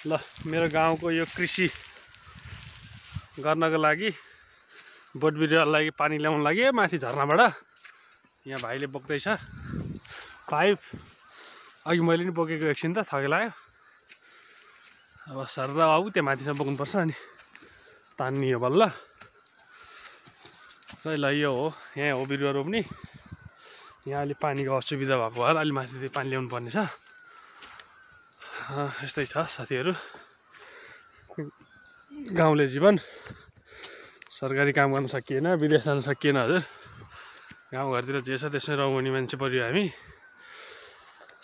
ल मेरो गाउँको यो कृषि गर्नको लागि बोट बिरुवालाई लागि पानी ल्याउन लागि माथि झरनाबाट यहाँ भाइले बोक्दैछ पाइप। अघि मैले नि बोकेको एकछिन त थके लाग्यो। अब सर बाबु त्यहाँ माथिसम्म बोक्नुपर्छ अनि तान्नी हो बल्ल। ल यो हो, यहाँ हो बिरुवा रोप्ने। यहाँ अलि पानीको असुविधा भएको भएर अलि माथि पानी ल्याउनु पर्ने छ। यस्तै छ साथीहरू गाउँले जीवन। सरकारी काम गर्न सकिएन, विदेश जान सकिएन हजुर। गाउँघरतिर जे छ त्यसमै रमाउने मान्छे पऱ्यो हामी।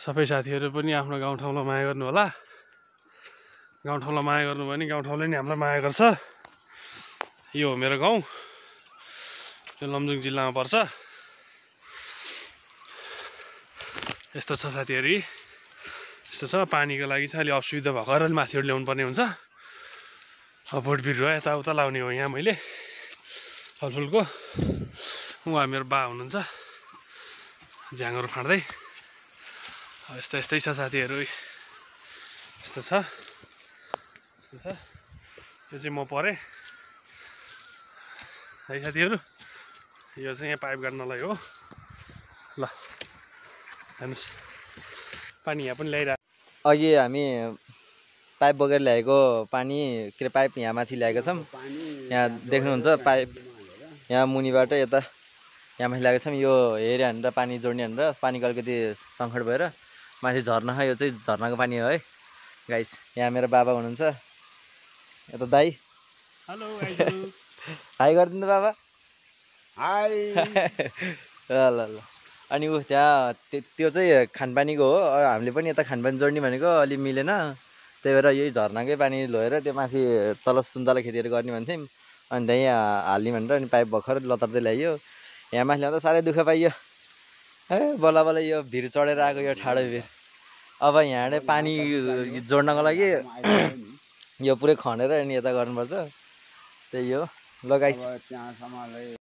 सबै साथीहरू पनि आफ्नो गाउँठाउँलाई माया गर्नु होला। गाउँठाउँलाई माया गर्नु भने गाउँठाउँले नि हामीलाई माया गर्छ। यो हो मेरो गाउँ, यो लमजुङ जिल्लामा पर्छ। यस्तो छ साथीहरू, यस्तो छ। पानीको लागि चाहिँ अलि असुविधा भएको र माथिबाट ल्याउनु पर्ने हुन्छ। अब बोट बिरुवा यताउता लाउने हो यहाँ मैले फलफुलको। उहाँ मेरो बा हुनुहुन्छ झ्याङहरू फाँड्दै। यस्तै छ साथीहरू, यस्तो छ। यो चाहिँ म परेँ है साथीहरू। यो चाहिँ यहाँ पाइप गाड्नलाई हो। ल हेर्नुहोस् पानी यहाँ पनि ल्याइरहेको। अघि हामी पाइप बोकेर ल्याएको पानी के अरे पाइप यहाँ माथि ल्याएको छौँ। यहाँ देख्नुहुन्छ पाइप यहाँ मुनिबाट यता यहाँ माथि ल्याएको छौँ। यो हेऱ्यो भनेर पानी जोड्ने भनेर पानीको अलिकति सङ्कट भएर माथि झर्ना छ। यो चाहिँ झर्नाको पानी हो है गाइस। यहाँ मेरो बाबा हुनुहुन्छ, यता दाई। हेलो हाई गरिदिनु बाबा। हाई। ल ल। अनि ऊ त्यहाँ त्यो चाहिँ खानपानीको हो। हामीले पनि यता खानपानी जोड्ने भनेको अलि मिलेन, त्यही भएर यही झर्नाकै पानी लगेर त्यो माथि तल सुन्तला खेतीहरू गर्ने भन्थ्यौँ। अनि त्यहीँ हाल्ने भनेर अनि पाइप भर्खर लतार्दै ल्याइयो। यहाँ माथि ल्याउँदा साह्रै दुःख पाइयो। बल्ल बल्ल यो भिर चढेर आएको यो ठाडो भिर। अब यहाँबाट पानी जोड्नको लागि यो पुरै खनेर अनि यता गर्नुपर्छ। त्यही हो। ल गाइस।